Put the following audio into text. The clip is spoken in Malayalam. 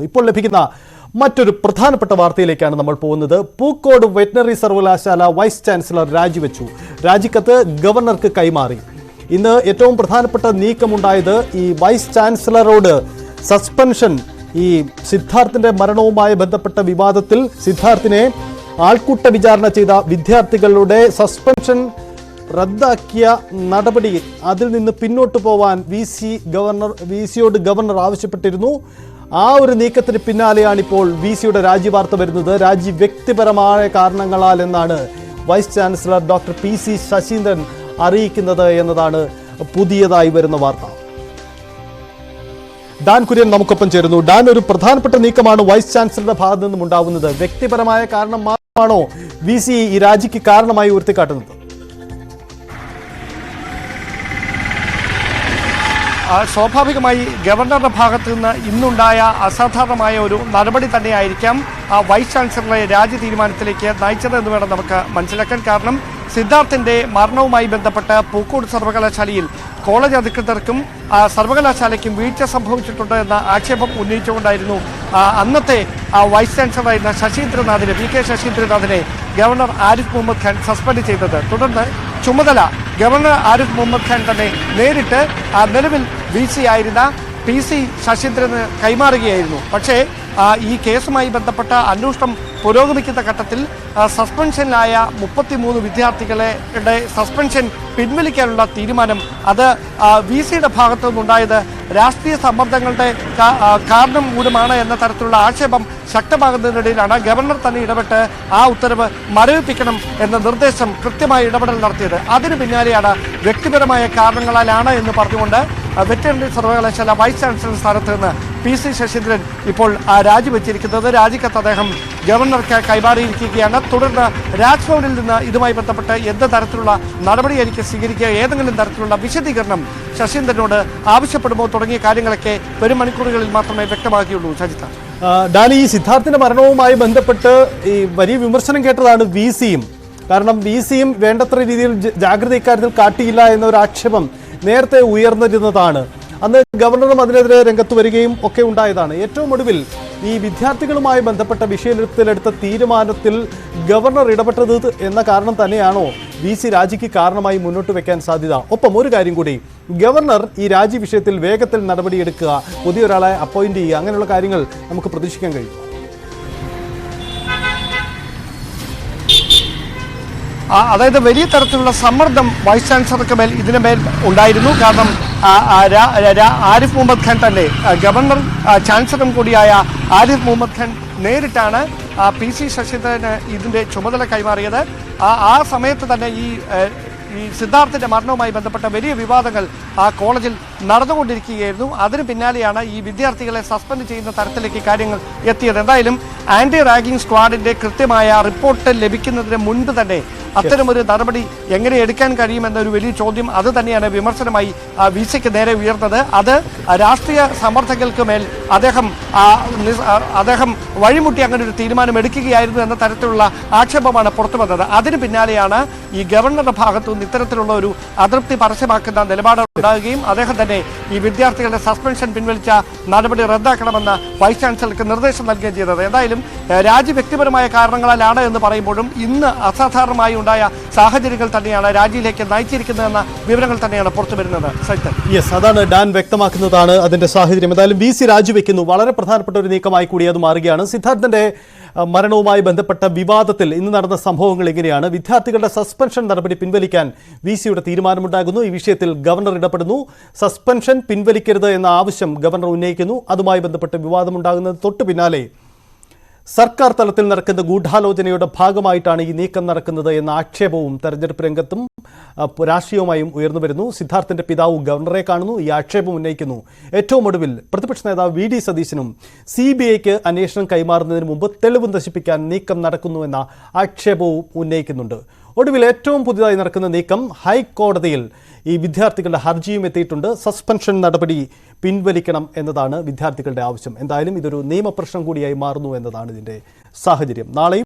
ഇപ്പോൾ ലഭിക്കുന്ന മറ്റൊരു പ്രധാനപ്പെട്ട വാർത്തയിലേക്കാണ് നമ്മൾ പോകുന്നത്. പൂക്കോട് വെറ്ററിനറി സർവകലാശാല വൈസ് ചാൻസലർ രാജിവെച്ചു. രാജിക്കത്ത് ഗവർണർക്ക് കൈമാറി. ഇന്ന് ഏറ്റവും പ്രധാനപ്പെട്ട നീക്കമുണ്ടായത് ഈ വൈസ് ചാൻസലറോട് സസ്പെൻഷൻ, ഈ സിദ്ധാർത്ഥിന്റെ മരണവുമായി ബന്ധപ്പെട്ട വിവാദത്തിൽ സിദ്ധാർത്ഥിനെ ആൾക്കൂട്ട വിചാരണ ചെയ്ത വിദ്യാർത്ഥികളുടെ സസ്പെൻഷൻ റദ്ദാക്കിയ നടപടി, അതിൽ നിന്ന് പിന്നോട്ട് പോവാൻ വി സിയോട് ഗവർണർ ആവശ്യപ്പെട്ടിരുന്നു. ആ ഒരു നീക്കത്തിന് പിന്നാലെയാണ് ഇപ്പോൾ വി സിയുടെ രാജി വാർത്ത വരുന്നത്. രാജി വ്യക്തിപരമായ കാരണങ്ങളാൽ എന്നാണ് vice chancellor doctor PC Saseendran അറിയിക്കുന്നത് എന്നതാണ് പുതിയതായി വരുന്ന വാർത്ത. ഡാൻ കുര്യൻ നമുക്കൊപ്പം ചേരുന്നു. ഡാൻ, ഒരു പ്രധാനപ്പെട്ട നീക്കമാണ് വൈസ് ചാൻസലറുടെ ഭാഗത്തു നിന്നും ഉണ്ടാവുന്നത്. വ്യക്തിപരമായ കാരണം മാത്രമാണോ വി സി ഈ രാജിക്ക് കാരണമായി ഉയർത്തിക്കാട്ടുന്നത്? സ്വാഭാവികമായി ഗവർണറുടെ ഭാഗത്തു നിന്ന് ഇന്നുണ്ടായ അസാധാരണമായ ഒരു നടപടി തന്നെയായിരിക്കാം വൈസ് ചാൻസലറുടെ രാജി തീരുമാനത്തിലേക്ക് നയിച്ചത് എന്ന് വേണം നമുക്ക് മനസ്സിലാക്കാൻ. കാരണം സിദ്ധാർത്ഥിന്റെ മരണവുമായി ബന്ധപ്പെട്ട് പൂക്കോട് സർവകലാശാലയിൽ കോളേജ് അധികൃതർക്കും സർവകലാശാലയ്ക്കും വീഴ്ച സംഭവിച്ചിട്ടുണ്ട് എന്ന ആക്ഷേപം ഉന്നയിച്ചുകൊണ്ടായിരുന്നു അന്നത്തെ വൈസ് ചാൻസലറായിരുന്ന ശശീന്ദ്രനാഥിനെ, VK ശശീന്ദ്രനാഥിനെ ഗവർണർ ആരിഫ് മുഹമ്മദ് ഖാൻ സസ്പെൻഡ് ചെയ്തത്. തുടർന്ന് ചുമതല ഗവർണർ ആരിഫ് മുഹമ്മദ് ഖാൻ തന്നെ നേരിട്ട് നിലവിൽ VC ആയിരുന്ന PC ശശീന്ദ്രന് കൈമാറുകയായിരുന്നു. പക്ഷേ ഈ കേസുമായി ബന്ധപ്പെട്ട അന്വേഷണം പുരോഗമിക്കുന്ന ഘട്ടത്തിൽ സസ്പെൻഷനിലായ 33 വിദ്യാർത്ഥികളുടെ സസ്പെൻഷൻ പിൻവലിക്കാനുള്ള തീരുമാനം അത് VCയുടെ ഭാഗത്തു നിന്നുണ്ടായത് രാഷ്ട്രീയ സമ്മർദ്ദങ്ങളുടെ കാരണം മൂലമാണ് എന്ന തരത്തിലുള്ള ആക്ഷേപം ശക്തമാകുന്നതിനിടയിലാണ് ഗവർണർ തന്നെ ഇടപെട്ട് ആ ഉത്തരവ് മരവിപ്പിക്കണം എന്ന നിർദ്ദേശം കൃത്യമായ ഇടപെടൽ നടത്തിയത്. അതിന് പിന്നാലെയാണ് വ്യക്തിപരമായ കാരണങ്ങളാലാണ് എന്ന് പറഞ്ഞുകൊണ്ട് വെറ്ററിനറി സർവകലാശാല വൈസ് ചാൻസലർ സ്ഥാനത്ത് നിന്ന് PC ശശീന്ദ്രൻ ഇപ്പോൾ രാജിവെച്ചിരിക്കുന്നത്. രാജിക്കത്ത് അദ്ദേഹം ഗവർണർക്ക് കൈമാറിയിരിക്കുകയാണ്. തുടർന്ന് രാജ്ഭവനിൽ നിന്ന് ഇതുമായി ബന്ധപ്പെട്ട് എന്ത് തരത്തിലുള്ള നടപടി എനിക്ക് സ്വീകരിക്കുക, ഏതെങ്കിലും തരത്തിലുള്ള വിശദീകരണം ശശീന്ദ്രനോട് ആവശ്യപ്പെടുമോ തുടങ്ങിയ കാര്യങ്ങളൊക്കെ വരും മണിക്കൂറുകളിൽ മാത്രമേ വ്യക്തമാക്കിയുള്ളൂ. സജിത, ഡാനി, ഈ സിദ്ധാർത്ഥിന്റെ മരണവുമായി ബന്ധപ്പെട്ട് ഈ വലിയ വിമർശനം കേട്ടതാണ് VCയും. കാരണം VCയും വേണ്ടത്ര രീതിയിൽ ജാഗ്രത ഇക്കാര്യത്തിൽ കാട്ടിയില്ല എന്നൊരു ആക്ഷേപം നേരത്തെ ഉയർന്നിരുന്നതാണ്. അന്ന് ഗവർണറും അതിനെതിരെ രംഗത്ത് വരികയും ഒക്കെ ഉണ്ടായതാണ്. ഏറ്റവും ഒടുവിൽ ഈ വിദ്യാർത്ഥികളുമായി ബന്ധപ്പെട്ട വിഷയത്തിലെടുത്ത തീരുമാനത്തിൽ ഗവർണർ ഇടപെട്ടത് എന്ന കാരണം തന്നെയാണോ VC രാജിക്ക് കാരണമായി മുന്നോട്ട് വെക്കാൻ സാധ്യത? ഒപ്പം ഒരു കാര്യം കൂടി, ഗവർണർ ഈ രാജി വിഷയത്തിൽ വേഗത്തിൽ നടപടിയെടുക്കുക, പുതിയൊരാളെ അപ്പോയിന്റ് ചെയ്യുക, അങ്ങനെയുള്ള കാര്യങ്ങൾ നമുക്ക് പ്രതീക്ഷിക്കാൻ കഴിയും? അതായത് വലിയ തരത്തിലുള്ള സമ്മർദ്ദം വൈസ് ചാൻസലർക്ക് മേൽ ഇതിന് മേൽ ഉണ്ടായിരുന്നു. കാരണം ആരിഫ് മുഹമ്മദ് ഖാൻ തന്നെ, ഗവർണർ ചാൻസലറും കൂടിയായ ആരിഫ് മുഹമ്മദ് ഖാൻ നേരിട്ടാണ് PC ശശീന്ദ്രന് ഇതിൻ്റെ ചുമതല കൈമാറിയത്. ആ സമയത്ത് തന്നെ ഈ സിദ്ധാർത്ഥിന്റെ മരണവുമായി ബന്ധപ്പെട്ട വലിയ വിവാദങ്ങൾ ആ കോളേജിൽ നടന്നുകൊണ്ടിരിക്കുകയായിരുന്നു. അതിന് പിന്നാലെയാണ് ഈ വിദ്യാർത്ഥികളെ സസ്പെൻഡ് ചെയ്യുന്ന തരത്തിലേക്ക് കാര്യങ്ങൾ എത്തിയത്. എന്തായാലും ആന്റി റാഗിംഗ് സ്ക്വാഡിന്റെ കൃത്യമായ റിപ്പോർട്ട് ലഭിക്കുന്നതിന് മുൻപ് തന്നെ അത്തരമൊരു നടപടി എങ്ങനെ എടുക്കാൻ കഴിയുമെന്നൊരു വലിയ ചോദ്യം അത് തന്നെയാണ് വിമർശനമായി VCക്ക് നേരെ ഉയർന്നത്. അത് രാഷ്ട്രീയ സമ്മർദ്ദങ്ങൾക്ക് മേൽ അദ്ദേഹം വഴിമുട്ടി അങ്ങനെ ഒരു തീരുമാനം എടുക്കുകയായിരുന്നു എന്ന തരത്തിലുള്ള ആക്ഷേപമാണ് പുറത്തു വന്നത്. അതിന് പിന്നാലെയാണ് ഈ ഗവർണറുടെ ഭാഗത്തു നിന്ന് ഇത്തരത്തിലുള്ള ഒരു അതൃപ്തി പരസ്യമാക്കുന്ന നിലപാട് ഉണ്ടാകുകയും അദ്ദേഹം തന്നെ ഈ വിദ്യാർത്ഥികളുടെ സസ്പെൻഷൻ പിൻവലിച്ച നടപടി റദ്ദാക്കണമെന്ന് വൈസ് ചാൻസലർക്ക് നിർദ്ദേശം നൽകുകയും ചെയ്തത്. എന്തായാലും രാജി വ്യക്തിപരമായ കാരണങ്ങളാലാണ് എന്ന് പറയുമ്പോഴും ഇന്ന് അസാധാരണമായി ഉണ്ടായ സാഹചര്യങ്ങൾ തന്നെയാണ് രാജിയിലേക്ക് നയിച്ചിരിക്കുന്നതെന്ന വിവരങ്ങൾ തന്നെയാണ് പുറത്തു വരുന്നത്. യെസ്, അതാണ് ഡാൻ വ്യക്തമാക്കുന്നതാണ് അതിന്റെ സാഹചര്യം. എന്തായാലും VC രാജിവെക്കുന്നു. വളരെ പ്രധാനപ്പെട്ട ഒരു നീക്കമായി കൂടി അത് മാറുകയാണ്. സിദ്ധാർത്ഥിന്റെ മരണവുമായി ബന്ധപ്പെട്ട വിവാദത്തിൽ ഇന്ന് നടന്ന സംഭവങ്ങൾ എങ്ങനെയാണ്? വിദ്യാർത്ഥികളുടെ സസ്പെൻഷൻ നടപടി പിൻവലിക്കാൻ VCയുടെ തീരുമാനമുണ്ടാകുന്നു. ഈ വിഷയത്തിൽ ഗവർണർ ഇടപെടുന്നു. സസ്പെൻഷൻ പിൻവലിക്കരുത് എന്ന ആവശ്യം ഗവർണർ ഉന്നയിക്കുന്നു. അതുമായി ബന്ധപ്പെട്ട് വിവാദമുണ്ടാകുന്നത് തൊട്ടു പിന്നാലെ സർക്കാർ തലത്തിൽ നടക്കുന്ന ഗൂഢാലോചനയുടെ ഭാഗമായിട്ടാണ് ഈ നീക്കം നടക്കുന്നത് എന്ന ആക്ഷേപവും തെരഞ്ഞെടുപ്പ് രംഗത്തും രാഷ്ട്രീയവുമായും ഉയർന്നു വരുന്നു. സിദ്ധാർത്ഥിന്റെ പിതാവ് ഗവർണറെ കാണുന്നു, ഈ ആക്ഷേപം ഉന്നയിക്കുന്നു. ഏറ്റവും ഒടുവിൽ പ്രതിപക്ഷ നേതാവ് VD സതീശനും CBIക്ക് അന്വേഷണം കൈമാറുന്നതിന് മുമ്പ് തെളിവ് നശിപ്പിക്കാൻ നീക്കം നടക്കുന്നുവെന്ന ആക്ഷേപവും ഉന്നയിക്കുന്നുണ്ട്. ഒടുവിൽ ഏറ്റവും പുതിയതായി നടക്കുന്ന നീക്കം, ഹൈക്കോടതിയിൽ ഈ വിദ്യാർത്ഥികളുടെ ഹർജിയും എത്തിയിട്ടുണ്ട്. സസ്പെൻഷൻ നടപടി പിൻവലിക്കണം എന്നതാണ് വിദ്യാർത്ഥികളുടെ ആവശ്യം. എന്തായാലും ഇതൊരു നിയമപ്രശ്നം കൂടിയായി മാറുന്നു എന്നതാണ് ഇതിൻ്റെ സാഹചര്യം. നാളെയും